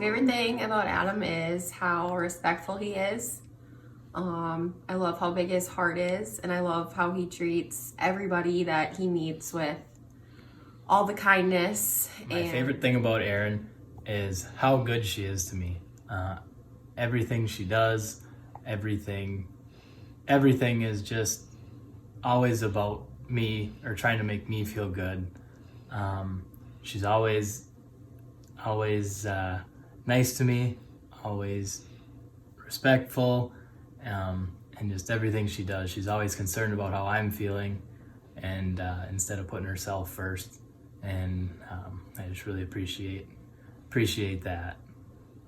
favorite thing about Adam is how respectful he is. I love how big his heart is, and I love how he treats everybody that he meets with all the kindness. My favorite thing about Aryn is how good she is to me. Everything she does, everything is just always about me or trying to make me feel good. She's always nice to me, always respectful, and just everything she does. She's always concerned about how I'm feeling, and instead of putting herself first. And I just really appreciate that.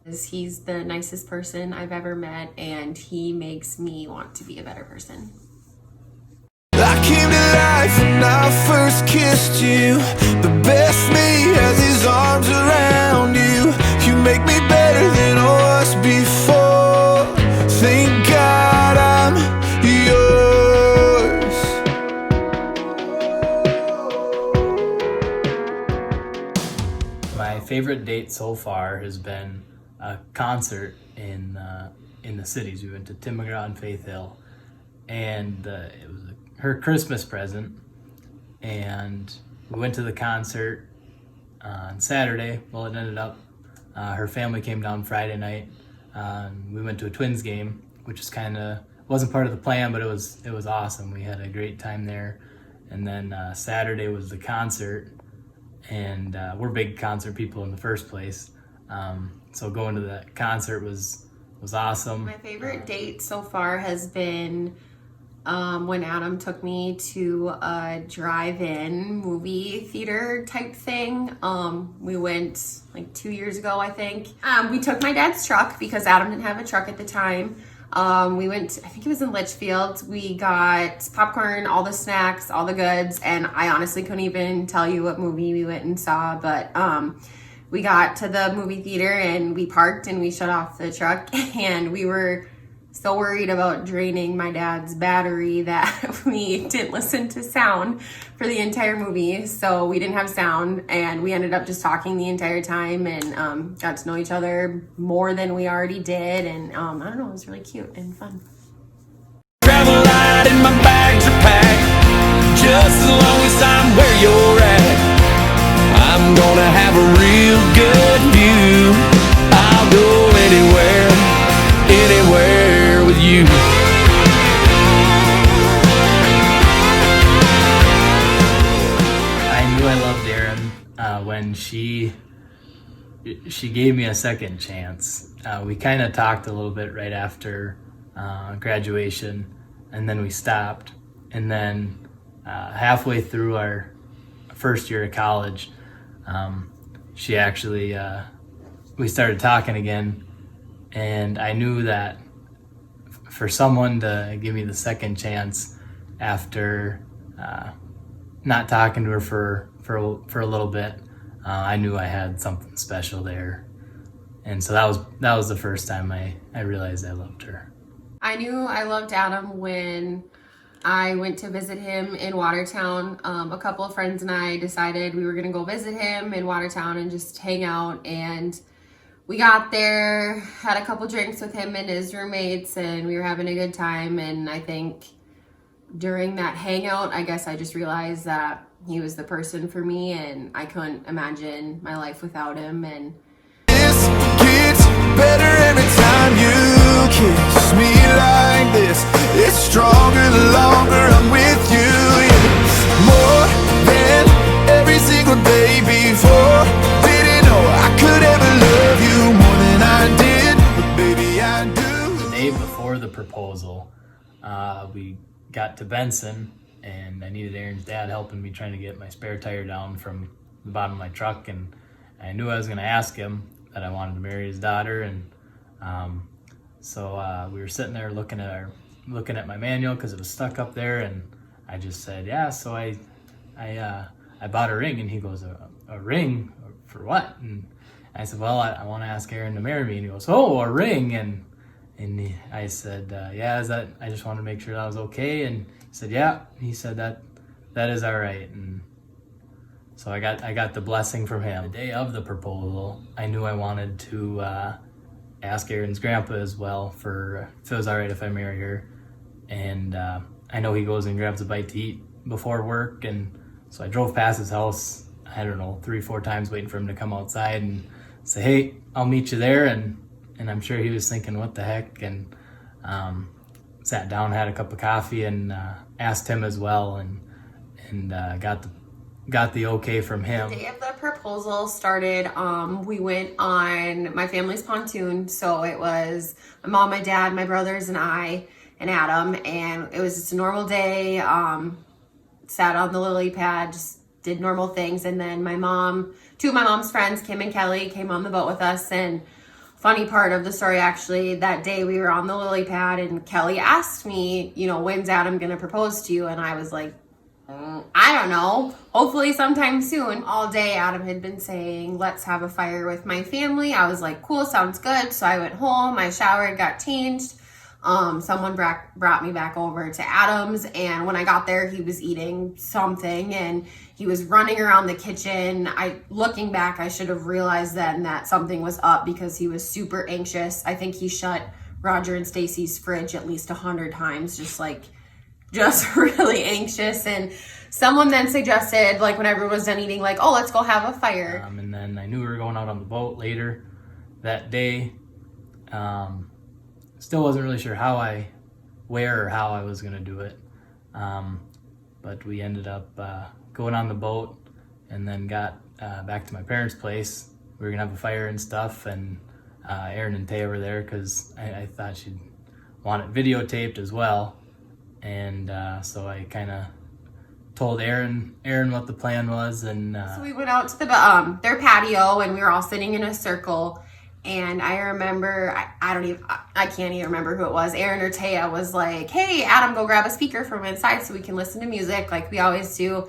He's the nicest person I've ever met, and he makes me want to be a better person. I came to life when I first kissed you. The best me has his arms around you. You make me better than I was before. Thank God I'm yours. My favorite date so far has been a concert in the cities. We went to Tim McGraw and Faith Hill, and it was her Christmas present. And we went to the concert on Saturday. Well, it ended up her family came down Friday night. We went to a Twins game, which is wasn't part of the plan, but it was awesome. We had a great time there. And then Saturday was the concert, and we're big concert people in the first place. So going to the concert was awesome. My favorite date so far has been when Adam took me to a drive-in movie theater type thing. We went like 2 years ago, I think. We took my dad's truck because Adam didn't have a truck at the time. We went, I think it was in Litchfield. We got popcorn, all the snacks, all the goods, and I honestly couldn't even tell you what movie we went and saw, but we got to the movie theater and we parked and we shut off the truck, and we were so worried about draining my dad's battery that we didn't listen to sound for the entire movie. So we didn't have sound, and we ended up just talking the entire time and got to know each other more than we already did. And I don't know, it was really cute and fun. Travel light and my bags are packed. Just as long as I'm where you're at, I'm gonna have a real good view. I'll go anywhere with you. I knew I loved Aryn when she gave me a second chance. We kind of talked a little bit right after graduation, and then we stopped. And then halfway through our first year of college, she actually we started talking again, and I knew that for someone to give me the second chance after not talking to her for a little bit, I knew I had something special there. And so that was the first time I realized I loved her. I knew I loved Adam when I went to visit him in Watertown. A couple of friends and I decided we were gonna go visit him in Watertown and just hang out, and we got there, had a couple drinks with him and his roommates, and we were having a good time. And I think during that hangout, I guess I just realized that he was the person for me, and I couldn't imagine my life without him. And This gets better every time you kiss me like this. It's stronger the longer I'm with you. Yeah. More than every single day before. Didn't know I could ever love you more than I did, but baby I do. The day before the proposal, we got to Benson, and I needed Aryn's dad helping me trying to get my spare tire down from the bottom of my truck, and I knew I was going to ask him that I wanted to marry his daughter. And so we were sitting there looking at my manual because it was stuck up there, and I just said, yeah. So I bought a ring, and he goes, a ring for what? And I said, well, I want to ask Aryn to marry me. And he goes, oh, a ring. And I said, yeah, I just wanted to make sure that was okay. And he said, yeah. He said that is all right. And So I got the blessing from him. The day of the proposal, I knew I wanted to ask Aryn's grandpa as well for if it was all right if I marry her. And I know he goes and grabs a bite to eat before work, and so I drove past his house, I don't know, 3-4 times waiting for him to come outside and say, hey, I'll meet you there. And I'm sure he was thinking, what the heck? And sat down, had a cup of coffee, and asked him as well, and got the okay from him. The day of the proposal started, we went on my family's pontoon. So it was my mom, my dad, my brothers, and I, and Adam. And it was just a normal day. Sat on the lily pad, just did normal things. And then two of my mom's friends, Kim and Kelly, came on the boat with us. And funny part of the story, actually, that day we were on the lily pad and Kelly asked me, when's Adam gonna propose to you? And I was like, I don't know, hopefully sometime soon. All day Adam had been saying, let's have a fire with my family. I was like, cool, sounds good. So I went home, I showered, got changed. Someone brought me back over to Adam's, and when I got there, he was eating something and he was running around the kitchen. Looking back, I should have realized then that something was up because he was super anxious. I think he shut Roger and Stacy's fridge at least 100 times, just really anxious. And someone then suggested, when everyone was done eating, let's go have a fire. And then I knew we were going out on the boat later that day. Still wasn't really sure where or how I was going to do it. But we ended up going on the boat and then got back to my parents' place. We were going to have a fire and stuff, and Aryn and Taya were there because I thought she'd want it videotaped as well. And so I kind of told Aryn what the plan was. And so we went out to their patio, and we were all sitting in a circle. And I remember, I can't even remember who it was. Aryn or Taya was like, hey, Adam, go grab a speaker from inside so we can listen to music like we always do.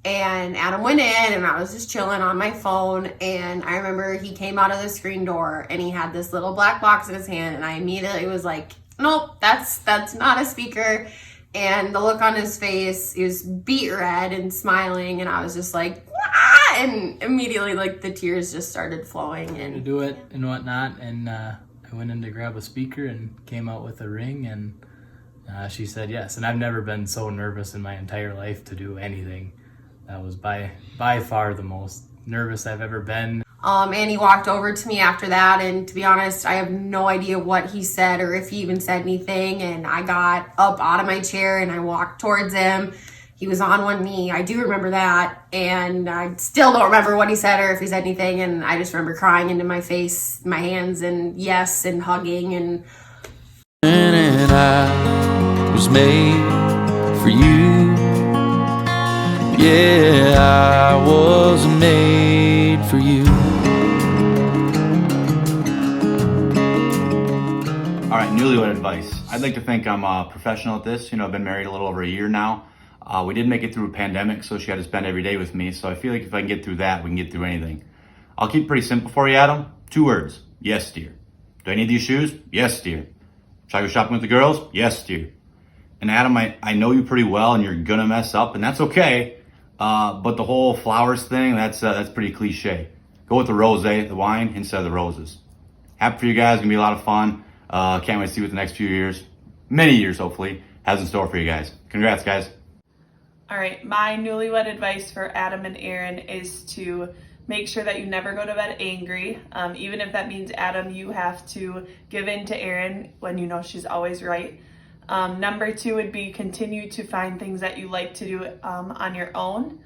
And Adam went in, and I was just chilling on my phone. And I remember he came out of the screen door, and he had this little black box in his hand. And I immediately was like, nope, that's not a speaker. And the look on his face, he was beet red and smiling. And I was just like, ah! And immediately the tears just started flowing. And to do it and whatnot. And I went in to grab a speaker and came out with a ring, and she said yes. And I've never been so nervous in my entire life to do anything. That was by far the most nervous I've ever been. And he walked over to me after that, and to be honest, I have no idea what he said or if he even said anything. And I got up out of my chair and I walked towards him. He was on one knee. I do remember that, and I still don't remember what he said or if he said anything. And I just remember crying into my face, my hands, and yes, and hugging. And I was made for you. Yeah, I was made for you. All right, newlywed advice. I'd like to think I'm a professional at this. I've been married a little over a year now. We did make it through a pandemic, so she had to spend every day with me. So I feel like if I can get through that, we can get through anything. I'll keep it pretty simple for you, Adam. 2 words. Yes, dear. Do I need these shoes? Yes, dear. Should I go shopping with the girls? Yes, dear. And Adam, I know you pretty well, and you're gonna mess up, and that's okay. But the whole flowers thing, that's pretty cliche. Go with the rosé, the wine, instead of the roses. Happy for you guys. Gonna be a lot of fun. Can't wait to see what the next few years, many years hopefully, has in store for you guys. Congrats, guys. All right, my newlywed advice for Adam and Aryn is to make sure that you never go to bed angry. Even if that means, Adam, you have to give in to Aryn when you know she's always right. Number 2 would be continue to find things that you like to do on your own.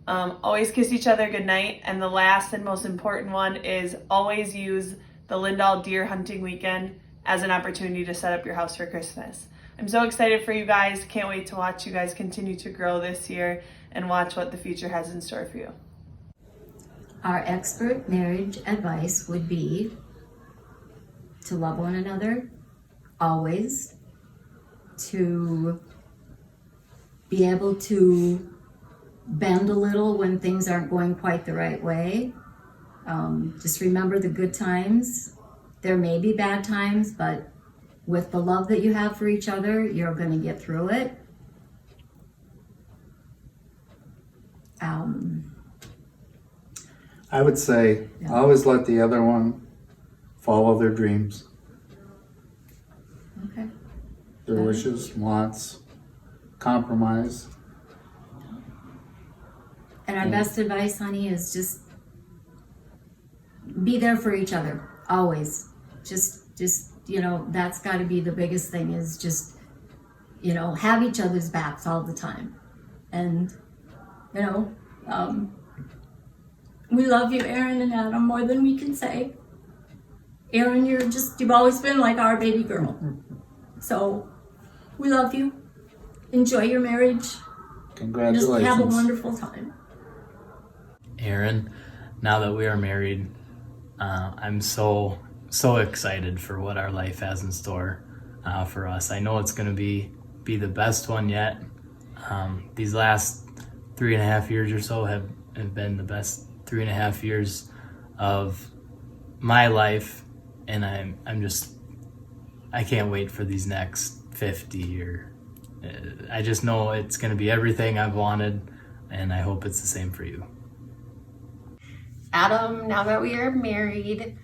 Always kiss each other goodnight. And the last and most important one is always use the Lindahl deer hunting weekend as an opportunity to set up your house for Christmas. I'm so excited for you guys. Can't wait to watch you guys continue to grow this year and watch what the future has in store for you. Our expert marriage advice would be to love one another always, to be able to bend a little when things aren't going quite the right way. Just remember the good times. There may be bad times, but with the love that you have for each other, you're going to get through it. I would say always let the other one follow their dreams, Okay. their wishes, wants, compromise. And our best advice, honey, is just be there for each other, always. Just, that's got to be the biggest thing, is just, have each other's backs all the time. And, we love you, Aryn and Adam, more than we can say. Aryn, you've always been like our baby girl. So, we love you. Enjoy your marriage. Congratulations. Just have a wonderful time. Aryn, now that we are married, I'm so excited for what our life has in store for us. I know it's going to be the best one yet. These last 3.5 years or so have been the best 3.5 years of my life, and I can't wait for these next 50 or I just know it's going to be everything I've wanted, and I hope it's the same for you. Adam, now that we are married,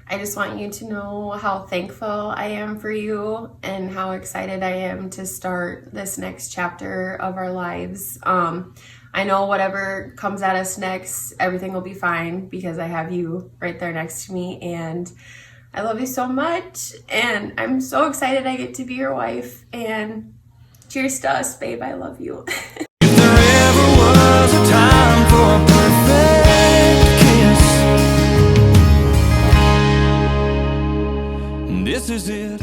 I just want you to know how thankful I am for you and how excited I am to start this next chapter of our lives. I know whatever comes at us next, everything will be fine because I have you right there next to me, and I love you so much, and I'm so excited I get to be your wife, and cheers to us, babe. I love you. If there ever was a time for a perfect kiss, this is it.